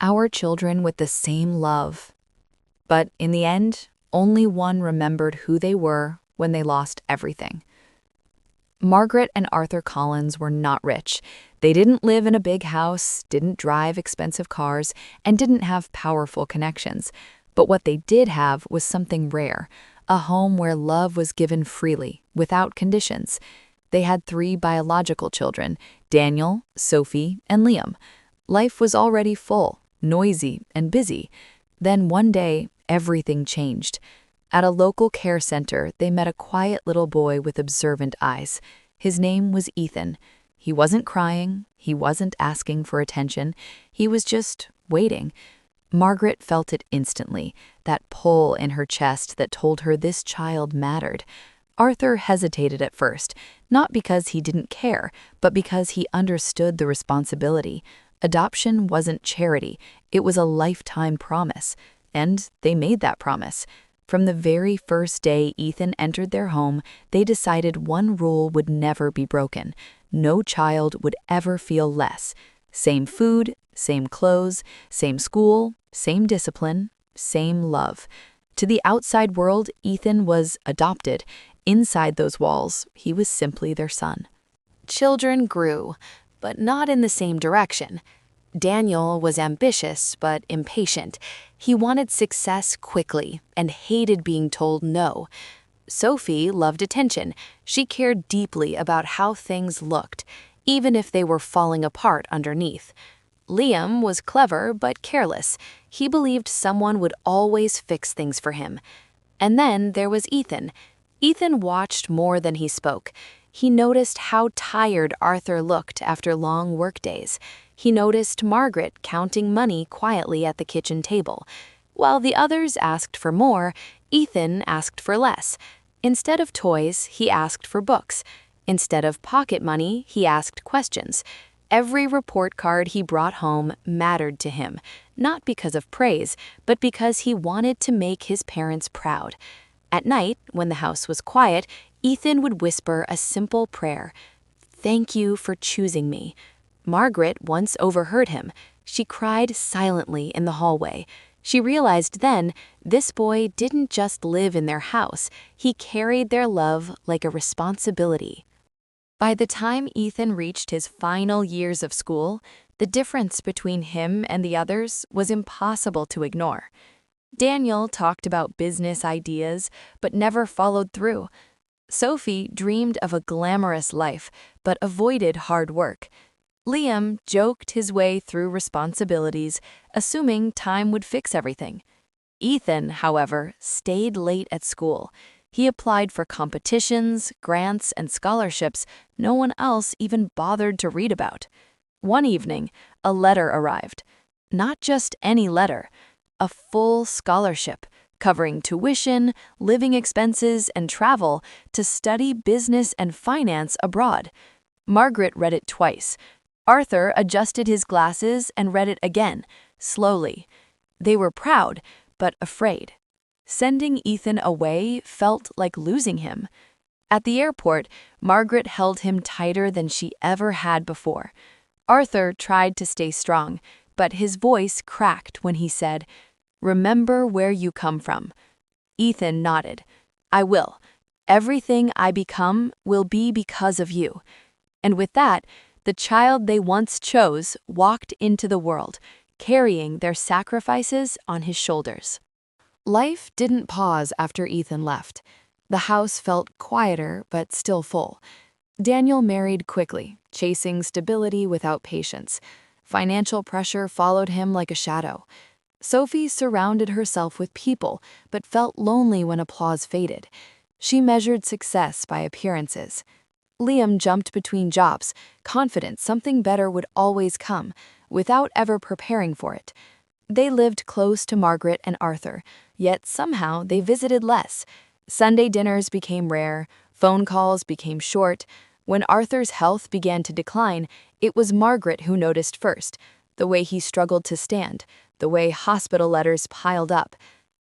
our children with the same love. But in the end, only one remembered who they were when they lost everything. Margaret and Arthur Collins were not rich. They didn't live in a big house, didn't drive expensive cars, and didn't have powerful connections. But what they did have was something rare, a home where love was given freely, without conditions. They had 3 biological children, Daniel, Sophie, and Liam. Life was already full, noisy, and busy. Then one day, everything changed. At a local care center, they met a quiet little boy with observant eyes. His name was Ethan. He wasn't crying, he wasn't asking for attention, he was just waiting. Margaret felt it instantly, that pull in her chest that told her this child mattered. Arthur hesitated at first, not because he didn't care, but because he understood the responsibility. Adoption wasn't charity, it was a lifetime promise. And they made that promise. From the very first day Ethan entered their home, they decided one rule would never be broken. No child would ever feel less. Same food, same clothes, same school, same discipline, same love. To the outside world, Ethan was adopted. Inside those walls, he was simply their son. Children grew, but not in the same direction. Daniel was ambitious but impatient. He wanted success quickly and hated being told no. Sophie loved attention. She cared deeply about how things looked, even if they were falling apart underneath. Liam was clever but careless. He believed someone would always fix things for him. And then there was Ethan. Ethan watched more than he spoke. He noticed how tired Arthur looked after long workdays. He noticed Margaret counting money quietly at the kitchen table. While the others asked for more, Ethan asked for less. Instead of toys, he asked for books. Instead of pocket money, he asked questions. Every report card he brought home mattered to him, not because of praise, but because he wanted to make his parents proud. At night, when the house was quiet, Ethan would whisper a simple prayer. "Thank you for choosing me." Margaret once overheard him. She cried silently in the hallway. She realized then this boy didn't just live in their house, he carried their love like a responsibility. By the time Ethan reached his final years of school, the difference between him and the others was impossible to ignore. Daniel talked about business ideas, but never followed through. Sophie dreamed of a glamorous life, but avoided hard work. Liam joked his way through responsibilities, assuming time would fix everything. Ethan, however, stayed late at school. He applied for competitions, grants, and scholarships no one else even bothered to read about. One evening, a letter arrived. Not just any letter, a full scholarship covering tuition, living expenses, and travel to study business and finance abroad. Margaret read it twice. Arthur adjusted his glasses and read it again, slowly. They were proud, but afraid. Sending Ethan away felt like losing him. At the airport, Margaret held him tighter than she ever had before. Arthur tried to stay strong, but his voice cracked when he said, "Remember where you come from." Ethan nodded. "I will. Everything I become will be because of you." And with that, the child they once chose walked into the world, carrying their sacrifices on his shoulders. Life didn't pause after Ethan left. The house felt quieter but still full. Daniel married quickly, chasing stability without patience. Financial pressure followed him like a shadow. Sophie surrounded herself with people, but felt lonely when applause faded. She measured success by appearances. Liam jumped between jobs, confident something better would always come, without ever preparing for it. They lived close to Margaret and Arthur, yet somehow they visited less. Sunday dinners became rare, phone calls became short. When Arthur's health began to decline, it was Margaret who noticed first, the way he struggled to stand, the way hospital letters piled up.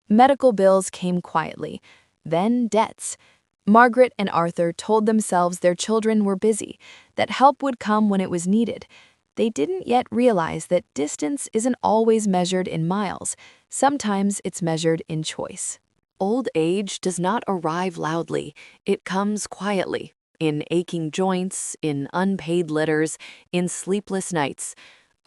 Medical bills came quietly, then debts. Margaret and Arthur told themselves their children were busy, that help would come when it was needed. They didn't yet realize that distance isn't always measured in miles. Sometimes it's measured in choice. Old age does not arrive loudly. It comes quietly, in aching joints, in unpaid letters, in sleepless nights.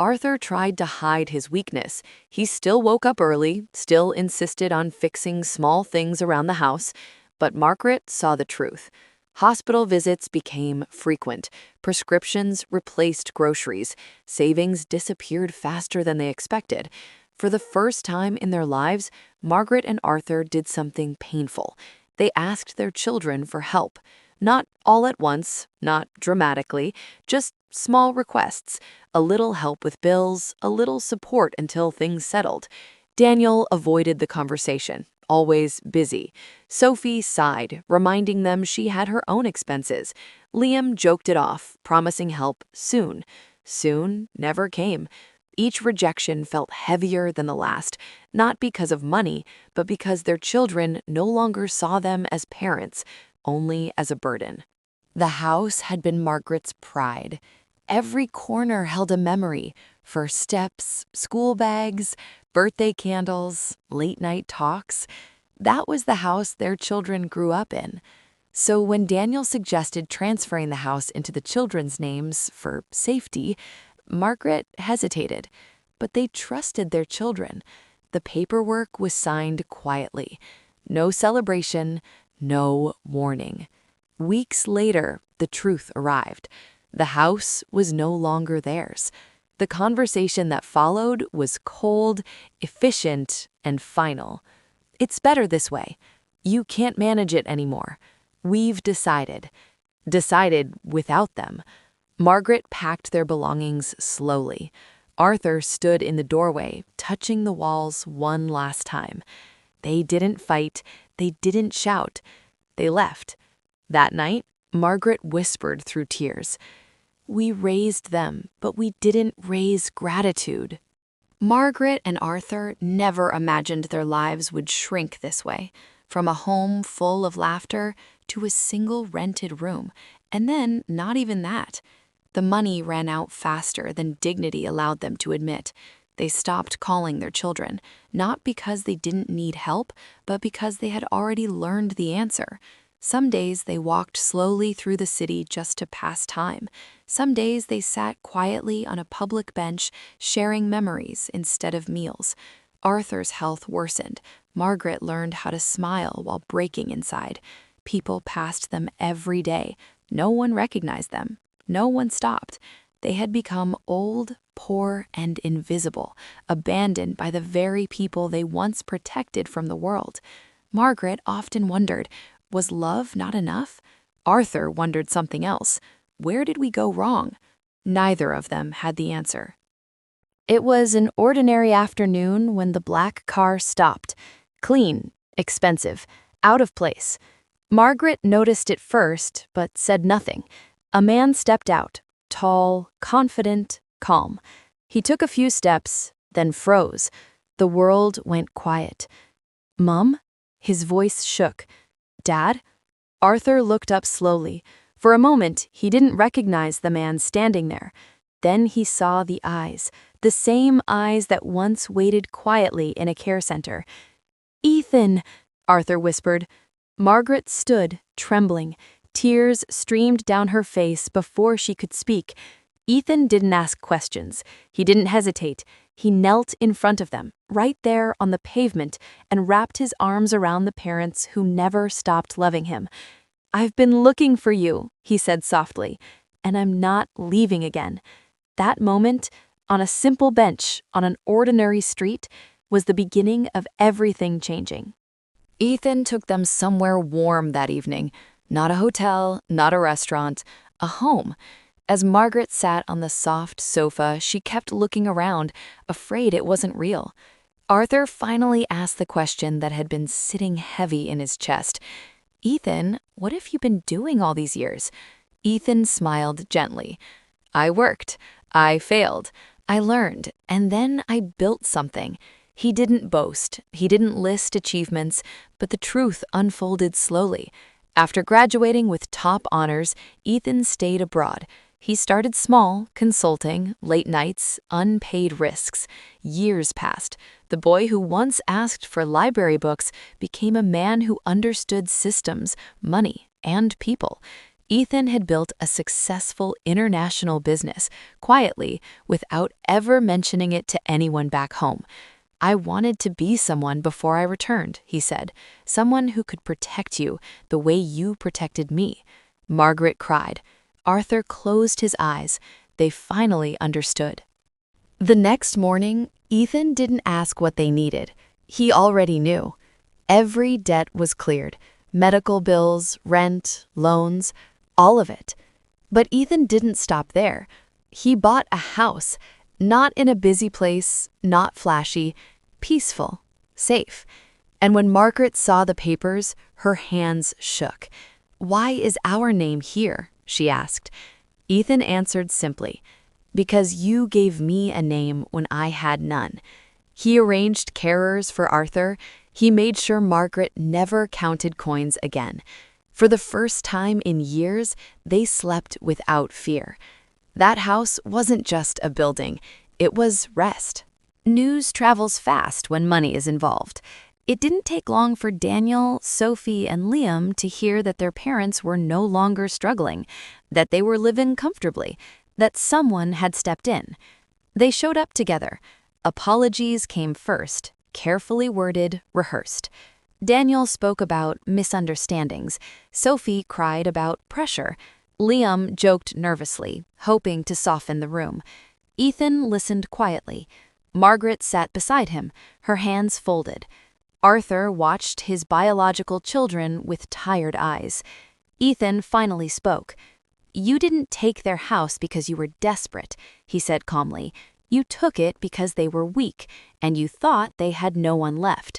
Arthur tried to hide his weakness. He still woke up early, still insisted on fixing small things around the house, but Margaret saw the truth. Hospital visits became frequent. Prescriptions replaced groceries. Savings disappeared faster than they expected. For the first time in their lives, Margaret and Arthur did something painful. They asked their children for help. Not all at once, not dramatically, just small requests. A little help with bills, a little support until things settled. Daniel avoided the conversation, always busy. Sophie sighed, reminding them she had her own expenses. Liam joked it off, promising help soon. Soon never came. Each rejection felt heavier than the last, not because of money, but because their children no longer saw them as parents, only as a burden. The house had been Margaret's pride. Every corner held a memory: first steps, school bags, birthday candles, late-night talks. That was the house their children grew up in. So when Daniel suggested transferring the house into the children's names for safety, Margaret hesitated. But they trusted their children. The paperwork was signed quietly. No celebration, no warning. Weeks later, the truth arrived. The house was no longer theirs. The conversation that followed was cold, efficient, and final. It's better this way. You can't manage it anymore. We've decided. Decided without them. Margaret packed their belongings slowly. Arthur stood in the doorway, touching the walls one last time. They didn't fight. They didn't shout. They left. That night, Margaret whispered through tears, "We raised them, but we didn't raise gratitude." Margaret and Arthur never imagined their lives would shrink this way, from a home full of laughter to a single rented room, and then not even that. The money ran out faster than dignity allowed them to admit. They stopped calling their children, not because they didn't need help, but because they had already learned the answer. Some days they walked slowly through the city just to pass time. Some days they sat quietly on a public bench, sharing memories instead of meals. Arthur's health worsened. Margaret learned how to smile while breaking inside. People passed them every day. No one recognized them. No one stopped. They had become old, poor, and invisible, abandoned by the very people they once protected from the world. Margaret often wondered, was love not enough? Arthur wondered something else. Where did we go wrong? Neither of them had the answer. It was an ordinary afternoon when the black car stopped. Clean, expensive, out of place. Margaret noticed it first, but said nothing. A man stepped out, tall, confident, calm. He took a few steps, then froze. The world went quiet. "Mom?" His voice shook. "Dad?" Arthur looked up slowly. For a moment, he didn't recognize the man standing there. Then he saw the eyes, the same eyes that once waited quietly in a care center. "Ethan," Arthur whispered. Margaret stood, trembling. Tears streamed down her face before she could speak. Ethan didn't ask questions. He didn't hesitate. He knelt in front of them, right there on the pavement, and wrapped his arms around the parents who never stopped loving him. "I've been looking for you," he said softly, "and I'm not leaving again." That moment, on a simple bench on an ordinary street, was the beginning of everything changing. Ethan took them somewhere warm that evening. Not a hotel, not a restaurant, a home. As Margaret sat on the soft sofa, she kept looking around, afraid it wasn't real. Arthur finally asked the question that had been sitting heavy in his chest. "Ethan, what have you been doing all these years?" Ethan smiled gently. "I worked. I failed. I learned. And then I built something." He didn't boast. He didn't list achievements, but the truth unfolded slowly. After graduating with top honors, Ethan stayed abroad. He started small, consulting, late nights, unpaid risks. Years passed. The boy who once asked for library books became a man who understood systems, money, and people. Ethan had built a successful international business, quietly, without ever mentioning it to anyone back home. I wanted to be someone before I returned, he said, someone who could protect you the way you protected me. Margaret cried. Arthur closed his eyes. They finally understood. The next morning, Ethan didn't ask what they needed. He already knew. Every debt was cleared. Medical bills, rent, loans, all of it. But Ethan didn't stop there. He bought a house, not in a busy place, not flashy, peaceful, safe. And when Margaret saw the papers, her hands shook. "Why is our name here?" she asked. Ethan answered simply, "Because you gave me a name when I had none." He arranged carers for Arthur. He made sure Margaret never counted coins again. For the first time in years, they slept without fear. That house wasn't just a building, it was rest. News travels fast when money is involved. It didn't take long for Daniel, Sophie, and Liam to hear that their parents were no longer struggling, that they were living comfortably, that someone had stepped in. They showed up together. Apologies came first, carefully worded, rehearsed. Daniel spoke about misunderstandings. Sophie cried about pressure. Liam joked nervously, hoping to soften the room. Ethan listened quietly. Margaret sat beside him, her hands folded. Arthur watched his biological children with tired eyes. Ethan finally spoke. "You didn't take their house because you were desperate," he said calmly. "You took it because they were weak, and you thought they had no one left."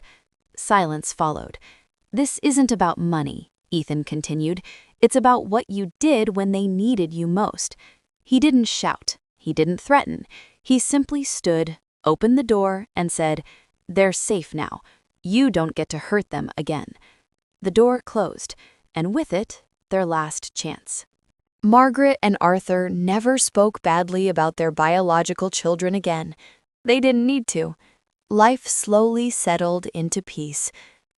Silence followed. "This isn't about money," Ethan continued. "It's about what you did when they needed you most." He didn't shout. He didn't threaten. He simply stood, opened the door, and said, "They're safe now. You don't get to hurt them again." The door closed, and with it, their last chance. Margaret and Arthur never spoke badly about their biological children again. They didn't need to. Life slowly settled into peace.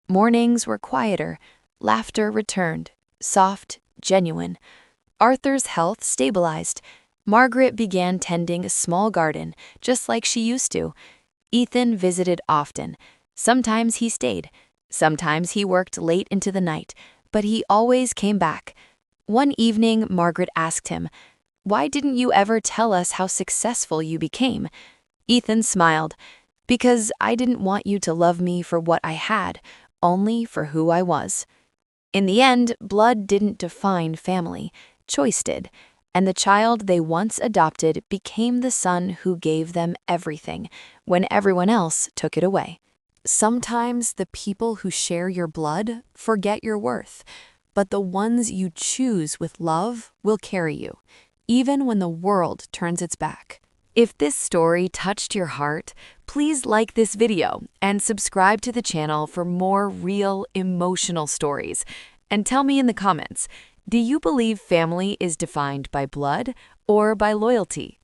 Mornings were quieter. Laughter returned, soft, genuine. Arthur's health stabilized. Margaret began tending a small garden, just like she used to. Ethan visited often. Sometimes he stayed. Sometimes he worked late into the night, but he always came back. One evening, Margaret asked him, "Why didn't you ever tell us how successful you became?" Ethan smiled. "Because I didn't want you to love me for what I had, only for who I was." In the end, blood didn't define family, choice did, and the child they once adopted became the son who gave them everything when everyone else took it away. Sometimes the people who share your blood forget your worth, but the ones you choose with love will carry you, even when the world turns its back. If this story touched your heart, please like this video and subscribe to the channel for more real, emotional stories. And tell me in the comments, do you believe family is defined by blood or by loyalty?